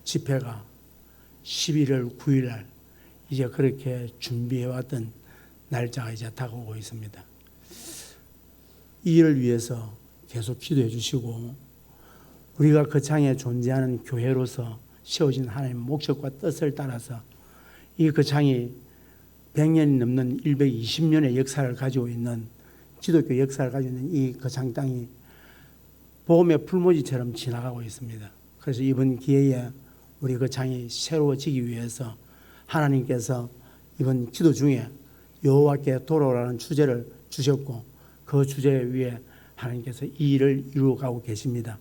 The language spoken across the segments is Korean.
집회가 11월 9일 날 이제 그렇게 준비해왔던 날짜가 이제 다가오고 있습니다. 이 일을 위해서 계속 기도해 주시고 우리가 거창에 존재하는 교회로서 세워진 하나님의 목적과 뜻을 따라서 이 거창이 100년이 넘는 120년의 역사를 가지고 있는 기독교 역사를 가지고 있는 이 거창 땅이 복음의 풀무지처럼 지나가고 있습니다. 그래서 이번 기회에 우리 거창이 새로워지기 위해서 하나님께서 이번 기도 중에 여호와께 돌아오라는 주제를 주셨고 그 주제 위에 하나님께서 이 일을 이루어가고 계십니다.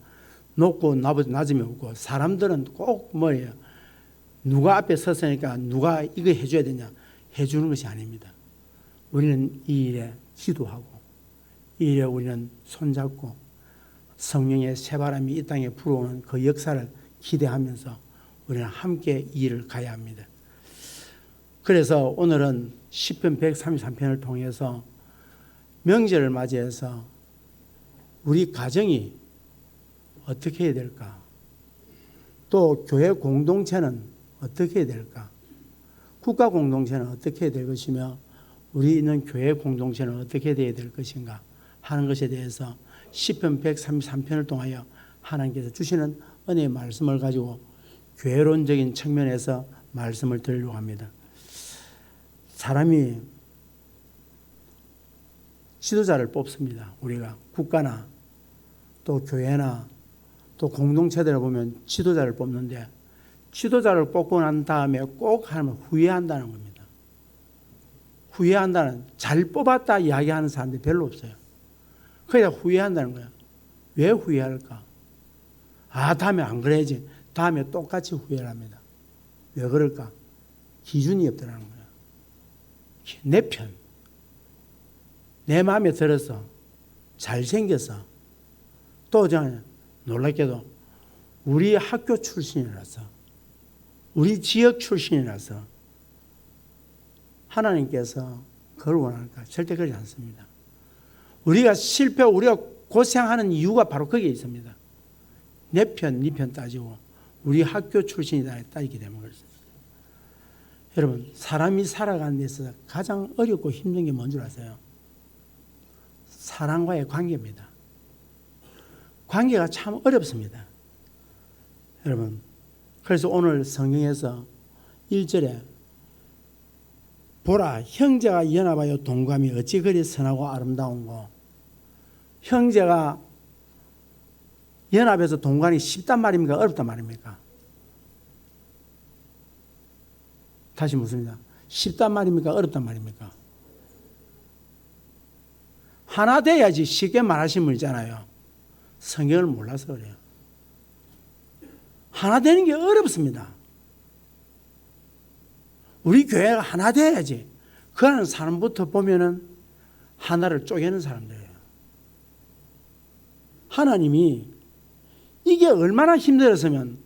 높고 낮음이 없고 사람들은 꼭 뭐예요? 누가 앞에 섰으니까 누가 이거 해줘야 되냐? 해주는 것이 아닙니다. 우리는 이 일에 기도하고 이 일에 우리는 손잡고 성령의 새바람이 이 땅에 불어오는 그 역사를 기대하면서 우리는 함께 이 일을 가야 합니다. 그래서 오늘은 시편 133편을 통해서 명절을 맞이해서 우리 가정이 어떻게 해야 될까? 또 교회 공동체는 어떻게 해야 될까? 국가 공동체는 어떻게 해야 될 것이며 우리 있는 교회 공동체는 어떻게 해야 될 것인가 하는 것에 대해서 시편 133편을 통하여 하나님께서 주시는 은혜의 말씀을 가지고 교회론적인 측면에서 말씀을 드리려고 합니다. 사람이 지도자를 뽑습니다. 우리가 국가나 또 교회나 또 공동체들을 보면 지도자를 뽑는데 지도자를 뽑고 난 다음에 꼭 하면 후회한다는 겁니다. 후회한다는, 잘 뽑았다 이야기하는 사람들이 별로 없어요. 그냥 후회한다는 거예요. 왜 후회할까? 다음에 안 그래야지. 다음에 똑같이 후회를 합니다. 왜 그럴까? 기준이 없더라는 거예요. 내 편, 내 마음에 들어서, 잘생겨서, 또 저는 놀랍게도 우리 학교 출신이라서, 우리 지역 출신이라서 하나님께서 그걸 원할까? 절대 그러지 않습니다. 우리가 우리가 고생하는 이유가 바로 거기에 있습니다. 내 편, 네 편 따지고 우리 학교 출신이다 따지게 되면 그렇습니다. 여러분, 사람이 살아가는 데 있어서 가장 어렵고 힘든 게 뭔 줄 아세요? 사람과의 관계입니다. 관계가 참 어렵습니다. 여러분, 그래서 오늘 성경에서 1절에 보라, 형제가 연합하여 동감이 어찌 그리 선하고 아름다운고. 형제가 연합해서 동감이 쉽단 말입니까? 어렵단 말입니까? 다시 묻습니다. 쉽단 말입니까? 어렵단 말입니까? 하나 돼야지 쉽게 말하시는 분 있잖아요. 성경을 몰라서 그래요. 하나 되는 게 어렵습니다. 우리 교회가 하나 돼야지. 그 하는 사람부터 보면은 하나를 쪼개는 사람들이에요. 하나님이 이게 얼마나 힘들었으면,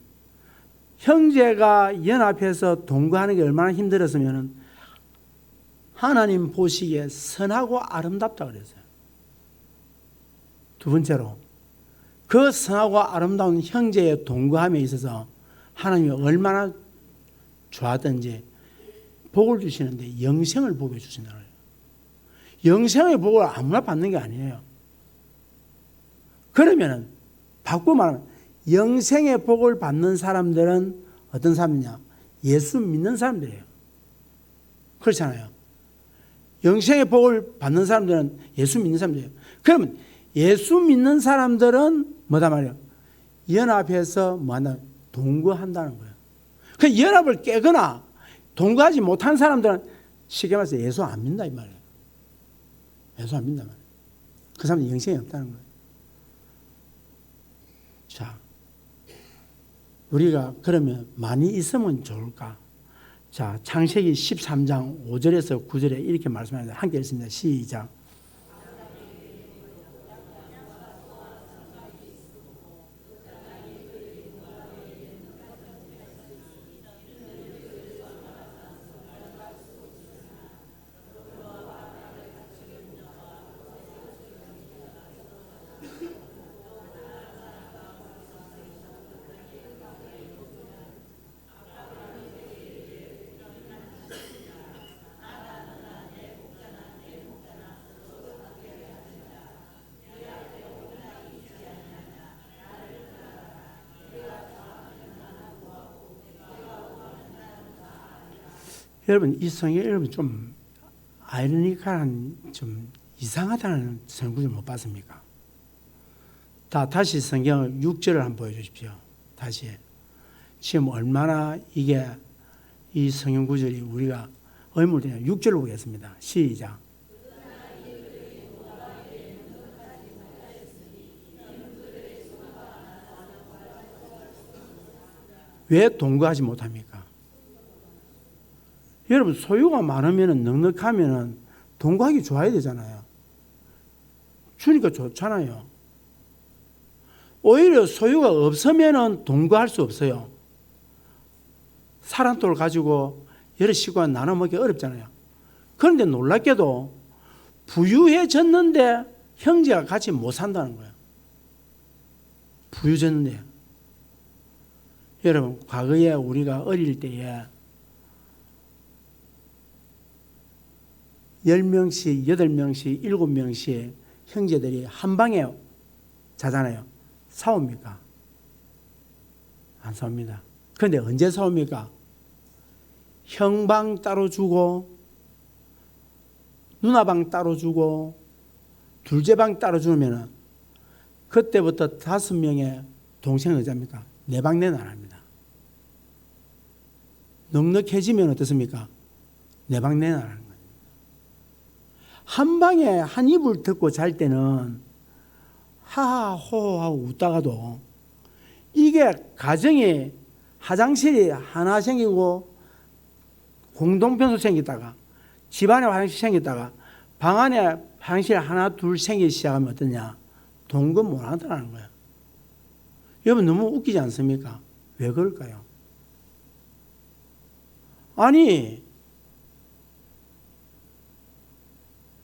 형제가 연합해서 동거하는 게 얼마나 힘들었으면 하나님 보시기에 선하고 아름답다 그랬어요. 두 번째로 그 선하고 아름다운 형제의 동거함에 있어서 하나님이 얼마나 좋았던지 복을 주시는데 영생을 복해 주신다는 거예요. 영생의 복을 아무나 받는 게 아니에요. 그러면은 바꾸고 말하면 영생의 복을 받는 사람들은 어떤 사람이냐? 예수 믿는 사람들이에요. 그렇잖아요. 영생의 복을 받는 사람들은 예수 믿는 사람들이에요. 그러면 예수 믿는 사람들은 뭐다 말이에요? 연합해서 뭐한다? 동거한다는 거예요. 그 연합을 깨거나 동거하지 못한 사람들은 쉽게 말해서 예수 안 믿는다 이 말이에요. 예수 안 믿는다 말이에요. 그 사람은 영생이 없다는 거예요. 자, 우리가 그러면 많이 있으면 좋을까? 자, 창세기 13장 5절에서 9절에 이렇게 말씀합니다. 함께 읽습니다. 시작. 여러분, 이 성경 여러분 좀 아이러니컬한, 좀 이상하다는 성경을 못 봤습니까? 다시 성경을 6절을 한번 보여주십시오. 다시. 지금 얼마나 이게 이 성경 구절이 우리가 의문되냐. 6절을 보겠습니다. 시작. 왜 동거하지 못합니까? 여러분, 소유가 많으면, 넉넉하면 동거하기 좋아야 되잖아요. 주니까 좋잖아요. 오히려 소유가 없으면 동거할 수 없어요. 사람들을 가지고 여러 식구가 나눠 먹기 어렵잖아요. 그런데 놀랍게도 부유해졌는데 형제가 같이 못 산다는 거예요. 부유해졌는데. 여러분, 과거에 우리가 어릴 때에 10명씩, 8명씩, 7명씩 형제들이 한 방에 자잖아요. 싸웁니까? 안 싸웁니다. 그런데 언제 싸웁니까? 형방 따로 주고, 누나방 따로 주고, 둘째방 따로 주면 그때부터 5명의 동생은 어쩝니까? 내방 내놔랍니다. 넉넉해지면 어떻습니까? 내방 내놔라는 거예요. 한 방에 한 이불 덮고 잘 때는 하하호호하고 웃다가도 이게 가정에 화장실이 하나 생기고 공동편소 생기다가 집안에 화장실 생기다가 방 안에 화장실 하나 둘 생기기 시작하면 어떠냐? 동거 못 하더라는 거예요. 여러분, 너무 웃기지 않습니까? 왜 그럴까요? 아니,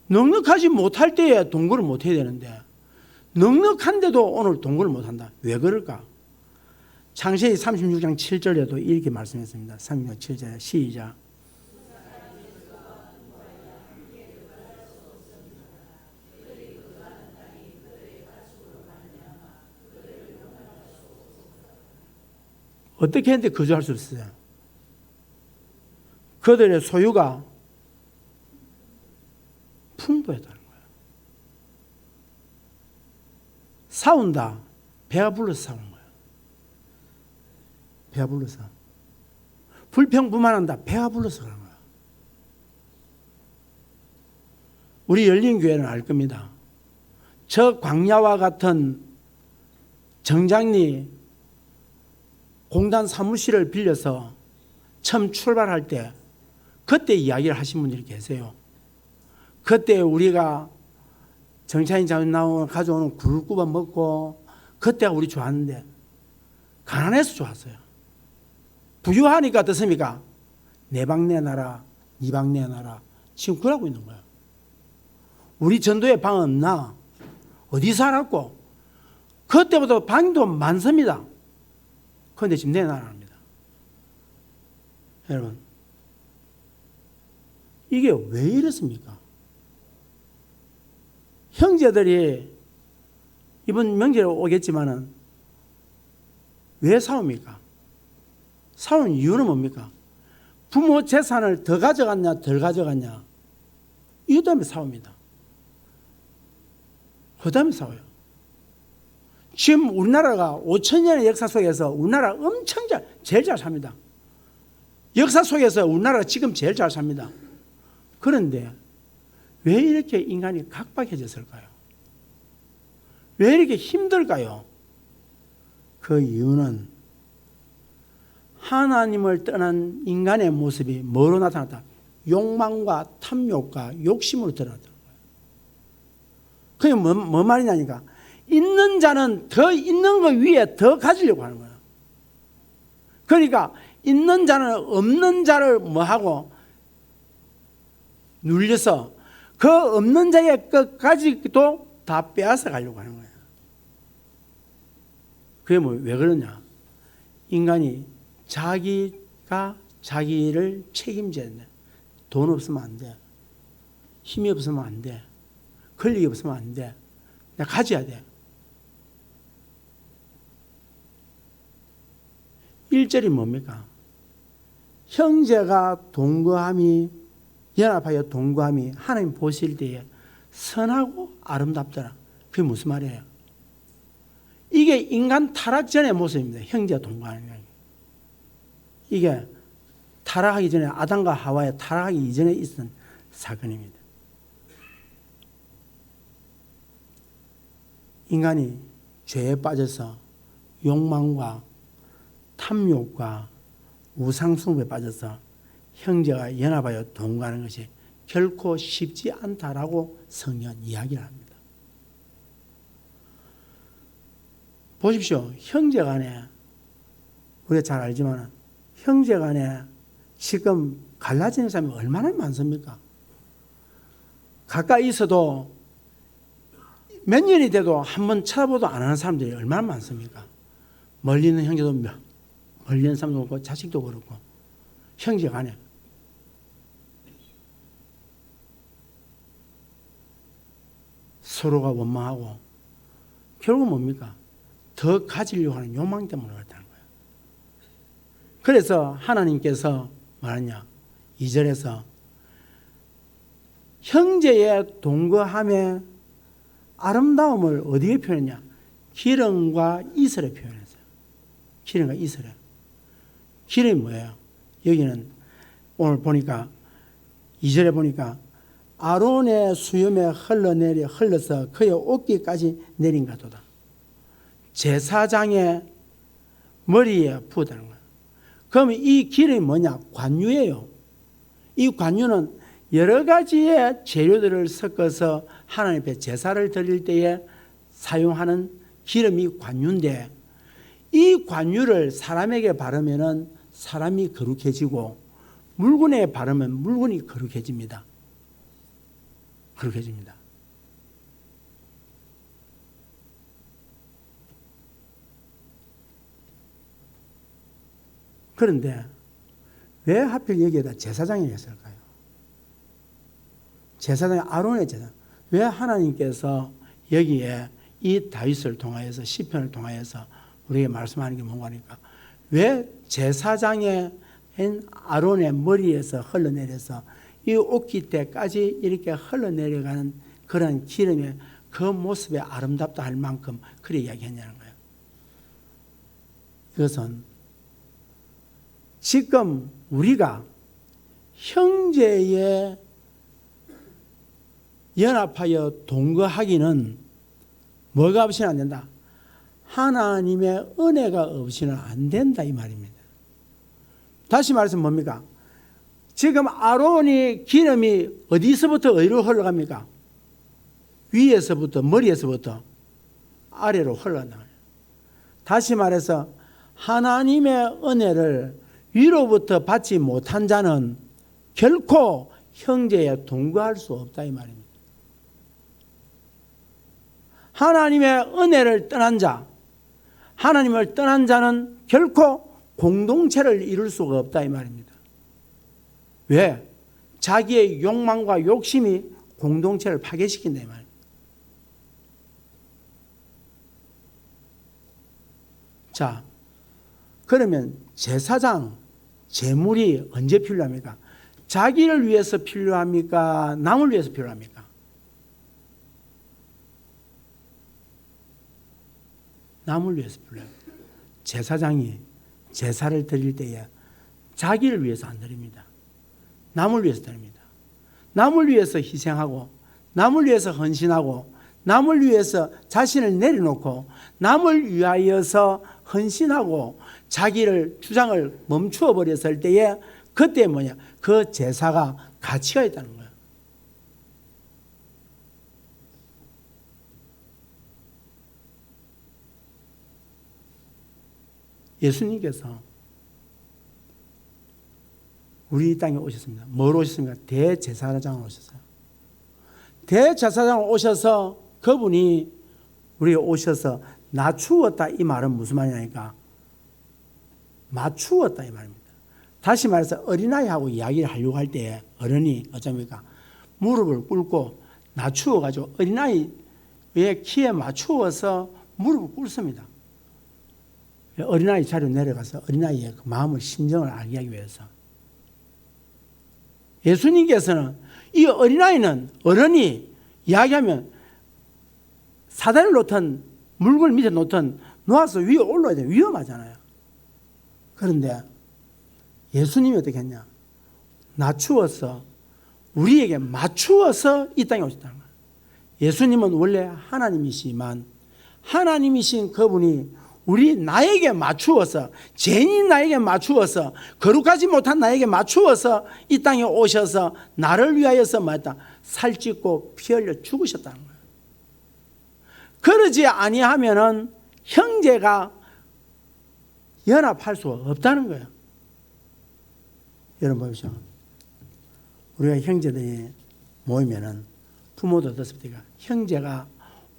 넉넉하지 못할 때에 동거를 못 해야 되는데 넉넉한데도 오늘 동거를 못 한다. 왜 그럴까? 창세기 36장 7절에도 이렇게 말씀했습니다. 36장 7절 시작. 어떻게 했는데 거주할 수 없어요? 그들의 소유가 풍부했다는 거예요. 싸운다. 배가 불러서 싸우는 거예요. 배가 불러서. 불평불만한다. 배가 불러서 그런 거예요. 우리 열린교회는 알 겁니다. 저 광야와 같은 정장리 공단 사무실을 빌려서 처음 출발할 때 그때 이야기를 하신 분들이 계세요. 그때 우리가 정찬인 장군 가져오는 굴국밥 먹고 그때가 우리 좋았는데 가난해서 좋았어요. 부유하니까 어떻습니까? 내 방 내놔라, 네 방 내놔라. 지금 그러고 있는 거예요. 우리 전도에 방 없나? 어디 살았고? 그때부터 방도 많습니다. 그런데 지금 내놔라 합니다. 여러분, 이게 왜 이렇습니까? 형제들이 이번 명절에 오겠지만은 왜 싸웁니까? 싸우는 이유는 뭡니까? 부모 재산을 더 가져갔냐, 덜 가져갔냐? 이것 때문에 싸웁니다. 그 다음에 싸워요. 지금 우리나라가 5,000년의 역사 속에서 우리나라 엄청 제일 잘 삽니다. 역사 속에서 우리나라가 지금 제일 잘 삽니다. 그런데 왜 이렇게 인간이 각박해졌을까요? 왜 이렇게 힘들까요? 그 이유는 하나님을 떠난 인간의 모습이 뭐로 나타났다? 욕망과 탐욕과 욕심으로 드러났다는 거예요. 그게 뭐 말이냐니까? 있는 자는 더 있는 것 위에 더 가지려고 하는 거예요. 그러니까 있는 자는 없는 자를 뭐하고 눌려서 그 없는 자의 것까지도 다 빼앗아 가려고 하는 거예요. 그게 왜 그러냐? 인간이 자기가 자기를 책임져야 돼. 돈 없으면 안 돼. 힘이 없으면 안 돼. 권력이 없으면 안 돼. 내가 가져야 돼. 1절이 뭡니까? 형제가 동거함이, 연합하여 동거함이 하나님 보실 때에 선하고 아름답더라. 그게 무슨 말이에요? 이게 인간 타락 전의 모습입니다. 형제가 동거하는 게. 이게 타락하기 전에, 아담과 하와의 타락하기 이전에 있었던 사건입니다. 인간이 죄에 빠져서 욕망과 탐욕과 우상숭배에 빠져서 형제가 연합하여 동거하는 것이 결코 쉽지 않다라고 성경은 이야기를 합니다. 보십시오. 형제간에, 우리가 잘 알지만 형제간에 지금 갈라지는 사람이 얼마나 많습니까? 가까이 있어도 몇 년이 돼도 한번 쳐다보도 안 하는 사람들이 얼마나 많습니까? 멀리 있는 형제도 멀리 있는 사람도 그렇고 자식도 그렇고 형제간에 서로가 원망하고 결국 뭡니까? 더 가지려고 하는 욕망 때문에 그렇다는 거예요. 그래서 하나님께서 말하냐? 2절에서 형제의 동거함의 아름다움을 어디에 표현했냐? 기름과 이슬에 표현했어요. 기름과 이슬에. 기름이 뭐예요? 여기는 오늘 보니까 2절에 보니까 아론의 수염에 흘러서 그의 옷깃까지 내린 가도다. 제사장의 머리에 부었다는 거예요. 그러면 이 기름이 뭐냐? 관유예요. 이 관유는 여러 가지의 재료들을 섞어서 하나님 앞에 제사를 드릴 때에 사용하는 기름이 관유인데, 이 관유를 사람에게 바르면은 사람이 거룩해지고 물건에 바르면 물건이 거룩해집니다. 거룩해집니다. 그런데 왜 하필 여기에다 제사장이 했을까요? 제사장이 아론의 제사. 왜 하나님께서 여기에 이 다윗을 통하여서 시편을 통하여서 우리에게 말씀하는 게 뭔가 하니까, 왜 제사장의 아론의 머리에서 흘러내려서 이 옷깃대까지 이렇게 흘러내려가는 그런 기름의 그 모습에 아름답다 할 만큼 그렇게 이야기했냐는 거예요. 이것은 지금 우리가 형제의 연합하여 동거하기는 뭐가 없이는 안 된다? 하나님의 은혜가 없이는 안 된다 이 말입니다. 다시 말해서 뭡니까? 지금 아론이 기름이 어디서부터 어디로 흘러갑니까? 위에서부터, 머리에서부터 아래로 흘러나가요. 다시 말해서 하나님의 은혜를 위로부터 받지 못한 자는 결코 형제에 동거할 수 없다 이 말입니다. 하나님의 은혜를 떠난 자, 하나님을 떠난 자는 결코 공동체를 이룰 수가 없다 이 말입니다. 왜? 자기의 욕망과 욕심이 공동체를 파괴시킨다 이 말입니다. 자, 그러면 제사장, 제물이 언제 필요합니까? 자기를 위해서 필요합니까? 남을 위해서 필요합니까? 남을 위해서 필요합니다. 제사장이 제사를 드릴 때에 자기를 위해서 안 드립니다. 남을 위해서 드립니다. 남을 위해서 희생하고, 남을 위해서 헌신하고, 남을 위해서 자신을 내려놓고, 남을 위하여서 헌신하고 자기를 주장을 멈추어 버렸을 때에 그때 뭐냐? 그 제사가 가치가 있다는 거예요. 예수님께서 우리 땅에 오셨습니다. 뭐로 오셨습니까? 대제사장으로 오셨어요. 대제사장으로 오셔서 그분이 우리에 오셔서 낮추었다 이 말은 무슨 말이냐니까, 맞추었다 이 말입니다. 다시 말해서 어린아이하고 이야기를 하려고 할 때 어른이 어쩝니까? 무릎을 꿇고 낮추어 가지고 어린아이의 키에 맞추어서 무릎을 꿇습니다. 어린아이 자리로 내려가서 어린아이의 그 마음을, 심정을 알게 하기 위해서. 예수님께서는 이 어린아이는 어른이 이야기하면 사다리를 놓든 물건 밑에 놓든 놓아서 위에 올라야 돼요. 위험하잖아요. 그런데 예수님이 어떻게 했냐? 낮추어서 우리에게 맞추어서 이 땅에 오셨다는 거예요. 예수님은 원래 하나님이시지만 하나님이신 그분이 나에게 맞추어서, 죄인인 나에게 맞추어서, 거룩하지 못한 나에게 맞추어서 이 땅에 오셔서 나를 위하여서 살찌고 피 흘려 죽으셨다는 거예요. 그러지 아니하면은 형제가 연합할 수 없다는 거예요. 여러분 보십시오. 우리가 형제들이 모이면은 부모도 어떻습니까? 형제가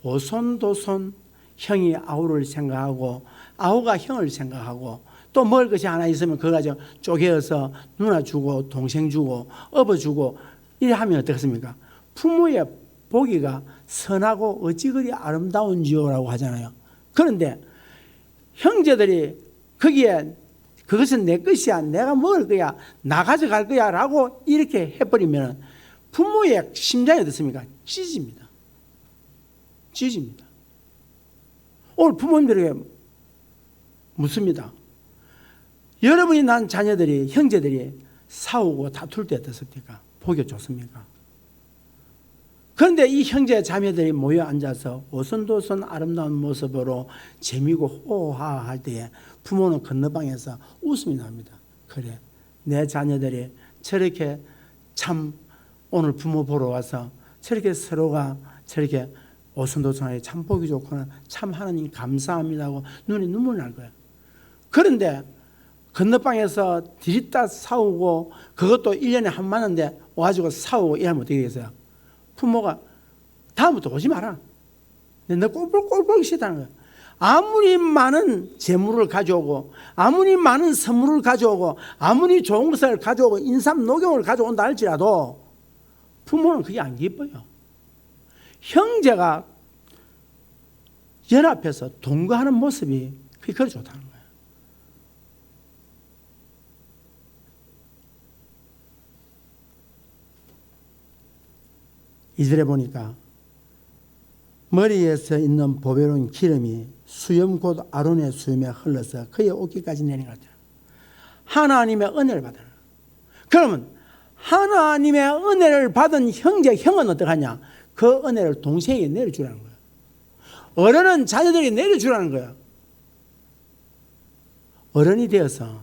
오손도손, 형이 아우를 생각하고 아우가 형을 생각하고 또 먹을 것이 하나 있으면 그거 가지고 쪼개어서 누나 주고 동생 주고 어버 주고 이래 하면 어떻겠습니까? 부모의 보기가 선하고 어찌 그리 아름다운지요라고 하잖아요. 그런데 형제들이 거기에 그것은 내 것이야, 내가 먹을 거야, 나 가져갈 거야 라고 이렇게 해버리면 부모의 심장이 어떻습니까? 찢어집니다. 찢어집니다. 오늘 부모님들에게 묻습니다. 여러분이 낳은 자녀들이, 형제들이 싸우고 다툴 때 어떻습니까? 보기 좋습니까? 그런데 이 형제 자매들이 모여 앉아서 오손도손 아름다운 모습으로 재미고 호호할 때에 부모는 건너방에서 웃음이 납니다. 그래, 내 자녀들이 저렇게 참 오늘 부모 보러 와서 저렇게 서로가 저렇게 오손도손하게 참 보기 좋구나, 참 하나님 감사합니다 하고 눈에 눈물 날 거야. 그런데 건너방에서 들이다 싸우고 그것도 1년에 한 번 하는데 와가지고 싸우고 이러면 어떻게 되겠어요? 부모가 다음부터 오지 마라. 너 꼴보기 싫다는 거야. 아무리 많은 재물을 가져오고 아무리 많은 선물을 가져오고 아무리 좋은 것을 가져오고 인삼 녹용을 가져온다 할지라도 부모는 그게 안 기뻐요. 형제가 연합해서 동거하는 모습이 그게 그리 좋다는 거예요. 이절에 보니까 머리에서 있는 보배로운 기름이 수염 곧 아론의 수염에 흘러서 그의 옷깃까지 내린 것 같아요. 하나님의 은혜를 받아요. 그러면 하나님의 은혜를 받은 형은 어떡하냐? 그 은혜를 동생에게 내려주라는 거예요. 어른은 자녀들에게 내려주라는 거예요. 어른이 되어서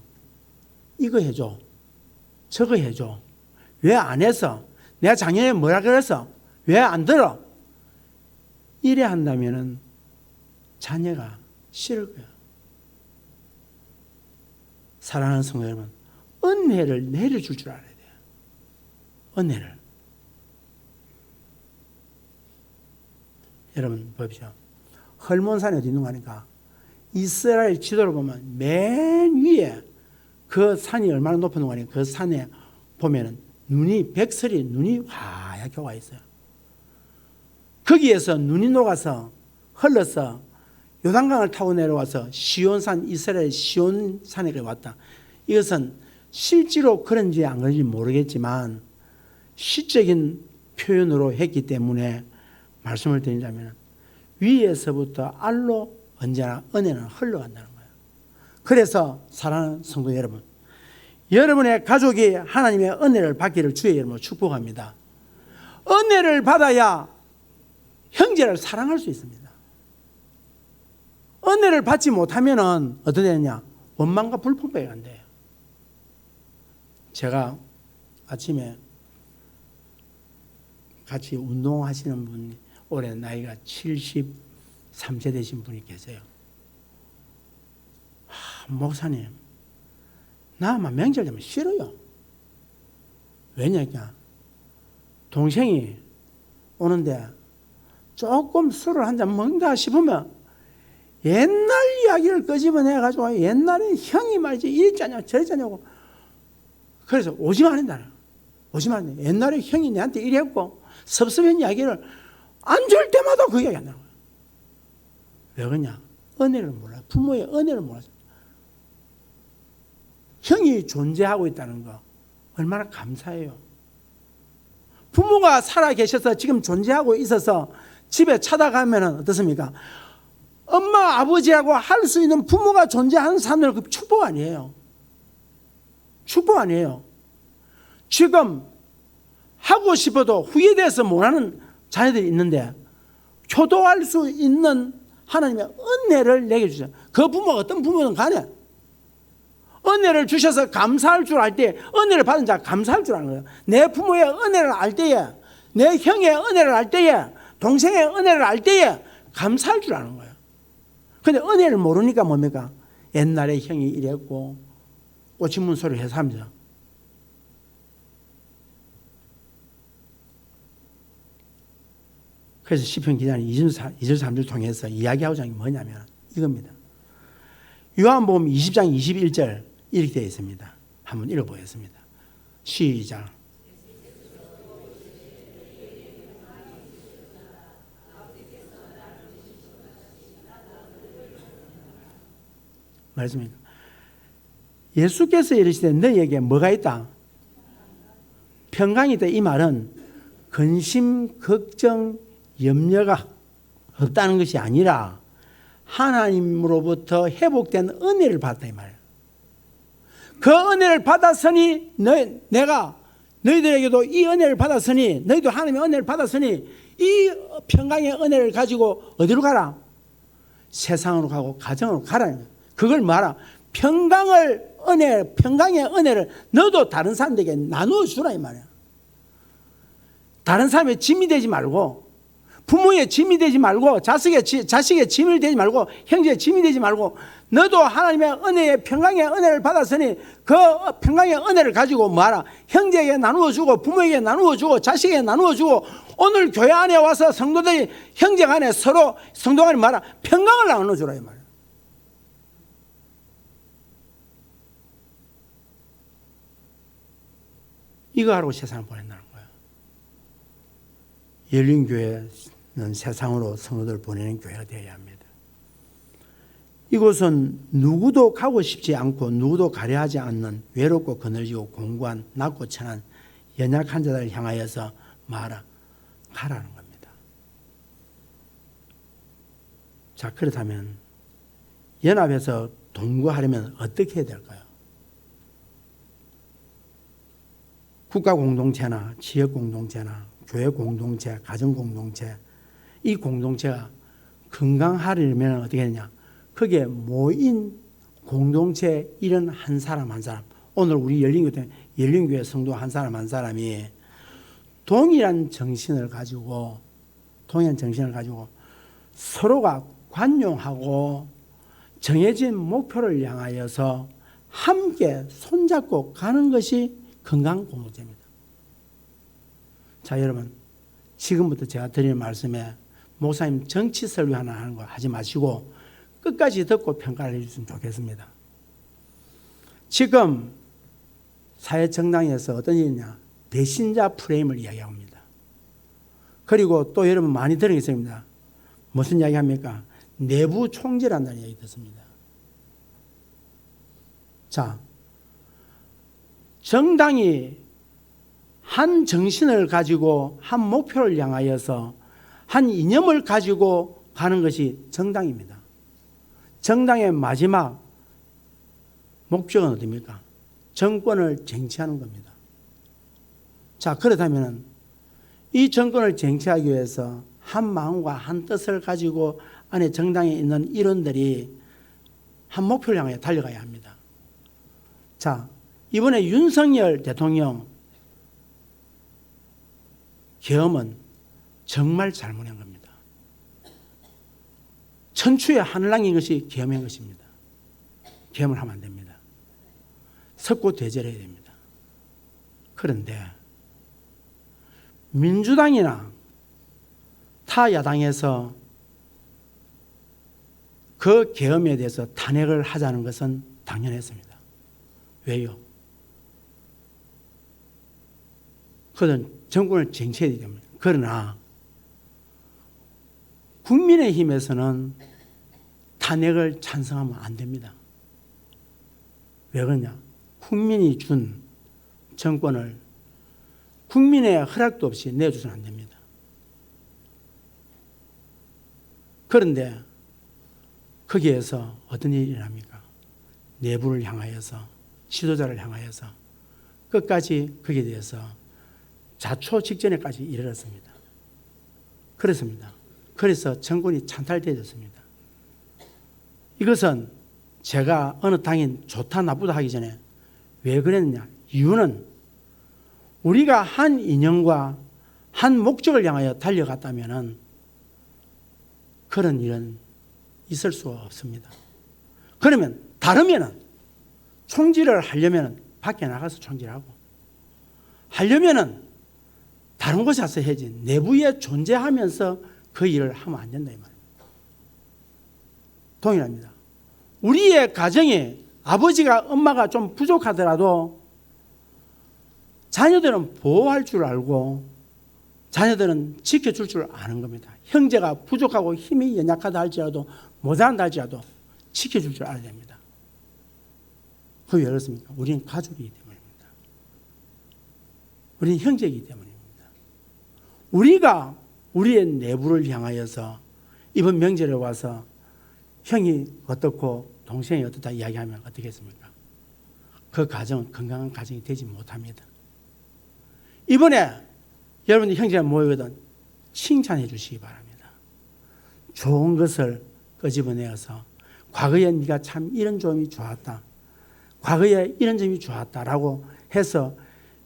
이거 해줘, 저거 해줘, 왜 안 해서, 내가 작년에 뭐라 그래서 왜 안 들어? 이래 한다면은 자녀가 싫을 거예요. 사랑하는 성도 여러분, 은혜를 내려줄 줄 알아야 돼요. 은혜를. 여러분 보십시오. 헐몬산이 어디 있는 거 아닙니까? 이스라엘 지도를 보면 맨 위에 그 산이 얼마나 높은 거 아닙니까? 그 산에 보면은 백설이 눈이 하얗게 와 있어요. 거기에서 눈이 녹아서 흘러서 요단강을 타고 내려와서 시온산, 이스라엘 시온산에 왔다. 이것은 실제로 그런지 안 그런지 모르겠지만 시적인 표현으로 했기 때문에 말씀을 드리자면 위에서부터 알로 언제나 은혜는 흘러간다는 거예요. 그래서 사랑하는 성도 여러분, 여러분의 가족이 하나님의 은혜를 받기를 주의 이름으로 축복합니다. 은혜를 받아야 형제를 사랑할 수 있습니다. 은혜를 받지 못하면 어떻게 되느냐? 원망과 불평밖에 안 돼요. 제가 아침에 같이 운동하시는 분이 올해 나이가 73세 되신 분이 계세요. 목사님, 나 아마 명절 되면 싫어요. 왜냐니까 동생이 오는데 조금 술을 한 잔 먹는다 싶으면 옛날 이야기를 끄집어내가지고 옛날에 형이 말이지 이랬잖냐 저랬잖냐고. 그래서 오지 말한다. 오지 말한다. 옛날에 형이 내한테 이랬고 섭섭한 이야기를 앉을 때마다 그 이야기 한다는 거야. 왜 그러냐? 은혜를 몰라. 부모의 은혜를 몰라서. 형이 존재하고 있다는 거 얼마나 감사해요. 부모가 살아 계셔서 지금 존재하고 있어서 집에 찾아가면 어떻습니까? 엄마, 아버지라고 할 수 있는 부모가 존재하는 사람들은 그 축복 아니에요. 축복 아니에요. 지금 하고 싶어도 후회돼서 못하는 자녀들이 있는데 효도할 수 있는 하나님의 은혜를 내게 주셔. 그 부모가 어떤 부모든 간에 은혜를 주셔서 감사할 줄 알 때, 은혜를 받은 자가 감사할 줄 아는 거예요. 내 부모의 은혜를 알 때에, 내 형의 은혜를 알 때에, 동생의 은혜를 알 때에 감사할 줄 아는 거예요. 근데 은혜를 모르니까 뭡니까? 옛날에 형이 이랬고 꼬치문 소리를 해서 합니다. 그래서 시편 기자는 2절 3절 통해서 이야기하고자 하는 게 뭐냐면 이겁니다. 요한복음 20장 21절 이렇게 되어 있습니다. 한번 읽어보겠습니다. 시작. 말씀입니다. 예수께서 이르시되 너희에게 뭐가 있다? 평강이 있다. 이 말은 근심, 걱정, 염려가 없다는 것이 아니라 하나님으로부터 회복된 은혜를 받았다 이 말이에요. 그 은혜를 받았으니 내가 너희들에게도 이 은혜를 받았으니 너희도 하나님의 은혜를 받았으니 이 평강의 은혜를 가지고 어디로 가라? 세상으로 가고 가정으로 가라는 거예요. 그걸 말하 평강의 은혜를 너도 다른 사람들에게 나누어 주라 이 말이야. 다른 사람의 짐이 되지 말고 부모의 짐이 되지 말고 자식의 짐이 되지 말고 형제의 짐이 되지 말고 너도 하나님의 은혜의 평강의 은혜를 받았으니 그 평강의 은혜를 가지고 뭐하라? 형제에게 나누어 주고 부모에게 나누어 주고 자식에게 나누어 주고 오늘 교회 안에 와서 성도들이 형제 간에 서로 성도 간에 뭐하라? 평강을 나누어 주라 이 말이야. 이거 하라고 세상을 보낸다는 거예요. 열린교회는 세상으로 성도들 보내는 교회가 되어야 합니다. 이곳은 누구도 가고 싶지 않고 누구도 가려 하지 않는 외롭고 그늘지고 공고한 낮고 천한 연약한 자들을 향하여서 가라는 겁니다. 자, 그렇다면 연합해서 동거하려면 어떻게 해야 될까요? 국가 공동체나 지역 공동체나 교회 공동체, 가정 공동체, 이 공동체가 건강하려면 어떻게 되냐? 거기에 모인 공동체 이런 한 사람 한 사람, 오늘 우리 열린교회 성도 한 사람 한 사람이 동일한 정신을 가지고 서로가 관용하고 정해진 목표를 향하여서 함께 손잡고 가는 것이 건강 공동체입니다. 자, 여러분, 지금부터 제가 드리는 말씀에 목사님 정치 설교 하나 하는 거 하지 마시고 끝까지 듣고 평가를 해주시면 좋겠습니다. 지금 사회정당에서 어떤 일이냐? 배신자 프레임을 이야기합니다. 그리고 또 여러분 많이 들으겠습니다. 무슨 이야기 합니까? 내부 총질한다는 이야기 듣습니다. 자, 정당이 한 정신을 가지고 한 목표를 향하여서 한 이념을 가지고 가는 것이 정당입니다. 정당의 마지막 목적은 어디입니까? 정권을 쟁취하는 겁니다. 자, 그렇다면 이 정권을 쟁취하기 위해서 한 마음과 한 뜻을 가지고 안에 정당에 있는 일원들이 한 목표를 향해 달려가야 합니다. 자, 이번에 윤석열 대통령 계엄은 정말 잘못한 겁니다. 천추의 하늘랑인 것이 계엄한 것입니다. 계엄을 하면 안 됩니다. 석고대절해야 됩니다. 그런데 민주당이나 타 야당에서 그 계엄에 대해서 탄핵을 하자는 것은 당연했습니다. 왜요? 그것은 정권을 쟁취해야 되기 때문에. 그러나 국민의힘에서는 탄핵을 찬성하면 안 됩니다. 왜 그러냐? 국민이 준 정권을 국민의 허락도 없이 내줘서는 안 됩니다. 그런데 거기에서 어떤 일이 일어납니까? 내부를 향하여서, 지도자를 향하여서 끝까지 거기에 대해서 자초 직전에까지 이르렀습니다. 그렇습니다. 그래서 정권이 찬탈되었습니다. 이것은 제가 어느 당이 좋다 나쁘다 하기 전에 왜 그랬느냐? 이유는 우리가 한 이념과 한 목적을 향하여 달려갔다면 그런 일은 있을 수 없습니다. 그러면 다르면은 총질을 하려면 밖에 나가서 총질하고, 하려면은 다른 곳에 가서 해야지, 내부에 존재하면서 그 일을 하면 안 된다 이 말입니다. 동일합니다. 우리의 가정에 아버지가 엄마가 좀 부족하더라도 자녀들은 보호할 줄 알고 자녀들은 지켜줄 줄 아는 겁니다. 형제가 부족하고 힘이 연약하다 할지라도 모자란다 할지라도 지켜줄 줄 알아야 됩니다. 그게 왜 그렇습니까? 우리는 가족이기 때문입니다. 우리는 형제이기 때문입니다. 우리가 우리의 내부를 향하여서 이번 명절에 와서 형이 어떻고 동생이 어떻다 이야기하면 어떻게 했습니까? 그 가정은 건강한 가정이 되지 못합니다. 이번에 여러분들 형제가 모이거든 칭찬해 주시기 바랍니다. 좋은 것을 끄집어내어서 과거에 네가 참 이런 점이 좋았다, 과거에 이런 점이 좋았다라고 해서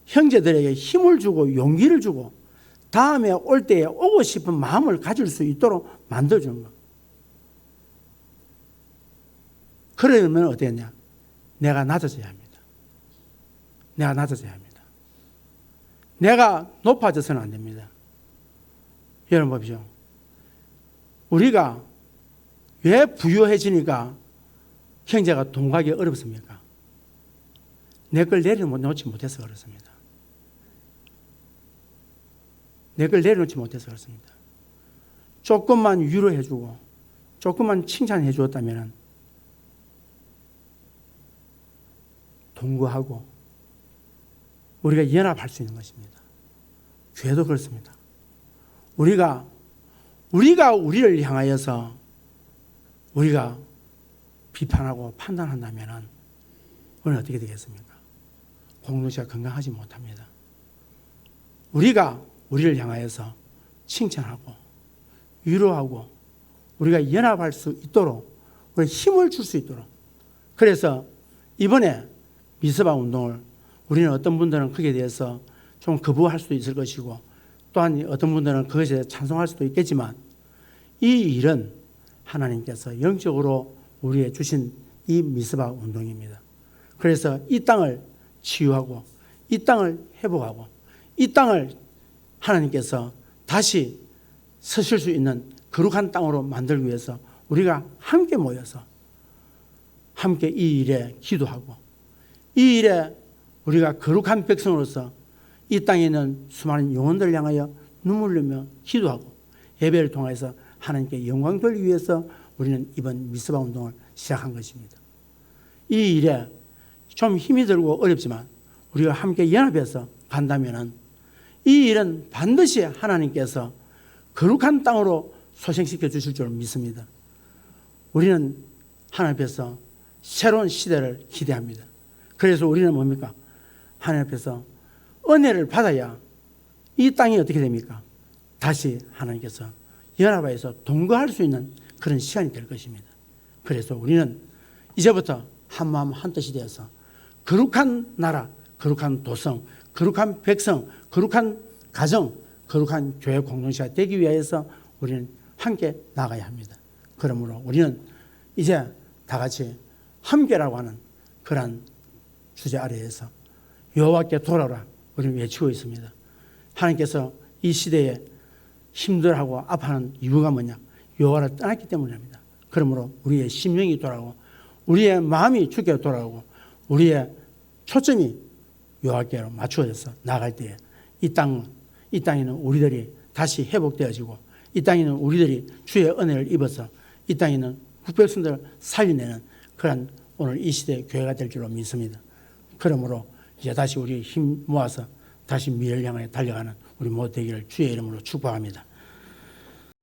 형제들에게 힘을 주고 용기를 주고 다음에 올 때에 오고 싶은 마음을 가질 수 있도록 만들어주는 것. 그러면 어땠냐? 내가 낮아져야 합니다. 내가 낮아져야 합니다. 내가 높아져서는 안 됩니다. 여러분 보십시오. 우리가 왜 부유해지니까 형제가 동거하기 어렵습니까? 내 걸 내려놓지 못해서 그렇습니다. 내 걸 내려놓지 못해서 그렇습니다. 조금만 위로해주고 조금만 칭찬해 주었다면 동거하고 우리가 연합할 수 있는 것입니다. 교회도 그렇습니다. 우리가 우리를 향하여서 우리가 비판하고 판단한다면 우리는 어떻게 되겠습니까? 공동체가 건강하지 못합니다. 우리가 우리를 향하여서 칭찬하고 위로하고 우리가 연합할 수 있도록 우리 힘을 줄 수 있도록, 그래서 이번에 미스바 운동을 우리는 어떤 분들은 거기에 대해서 좀 거부할 수도 있을 것이고 또한 어떤 분들은 그것에 대해서 찬송할 수도 있겠지만 이 일은 하나님께서 영적으로 우리에게 주신 이 미스바 운동입니다. 그래서 이 땅을 치유하고 이 땅을 회복하고 이 땅을 하나님께서 다시 서실 수 있는 거룩한 땅으로 만들기 위해서 우리가 함께 모여서 함께 이 일에 기도하고 이 일에 우리가 거룩한 백성으로서 이 땅에 있는 수많은 영혼들을 향하여 눈물 흘리며 기도하고 예배를 통해서 하나님께 영광 돌리기 위해서 우리는 이번 미스바 운동을 시작한 것입니다. 이 일에 좀 힘이 들고 어렵지만 우리가 함께 연합해서 간다면 이 일은 반드시 하나님께서 거룩한 땅으로 소생시켜 주실 줄 믿습니다. 우리는 하나님 앞에서 새로운 시대를 기대합니다. 그래서 우리는 뭡니까? 하나님 앞에서 은혜를 받아야 이 땅이 어떻게 됩니까? 다시 하나님께서 연합하여서 동거할 수 있는 그런 시간이 될 것입니다. 그래서 우리는 이제부터 한마음 한뜻이 되어서 거룩한 나라, 거룩한 도성, 거룩한 백성, 거룩한 가정, 거룩한 교회 공동체가 되기 위해서 우리는 함께 나가야 합니다. 그러므로 우리는 이제 다 같이 함께라고 하는 그러한 주제 아래에서 여호와께 돌아오라 우리는 외치고 있습니다. 하나님께서 이 시대에 힘들어하고 아파하는 이유가 뭐냐? 여호와를 떠났기 때문입니다. 그러므로 우리의 심령이 돌아오고 우리의 마음이 주께 돌아오고 우리의 초점이 여호와께로 맞추어져서 나갈 때에 이 땅에는 우리들이 다시 회복되어지고 이 땅에는 우리들이 주의 은혜를 입어서 이 땅에는 국백성들을 살려내는 그런 오늘 이 시대의 교회가 될 줄로 믿습니다. 그러므로 이제 다시 우리 힘 모아서 다시 미래를 향해 달려가는 우리 모두 되기를 주의 이름으로 축복합니다.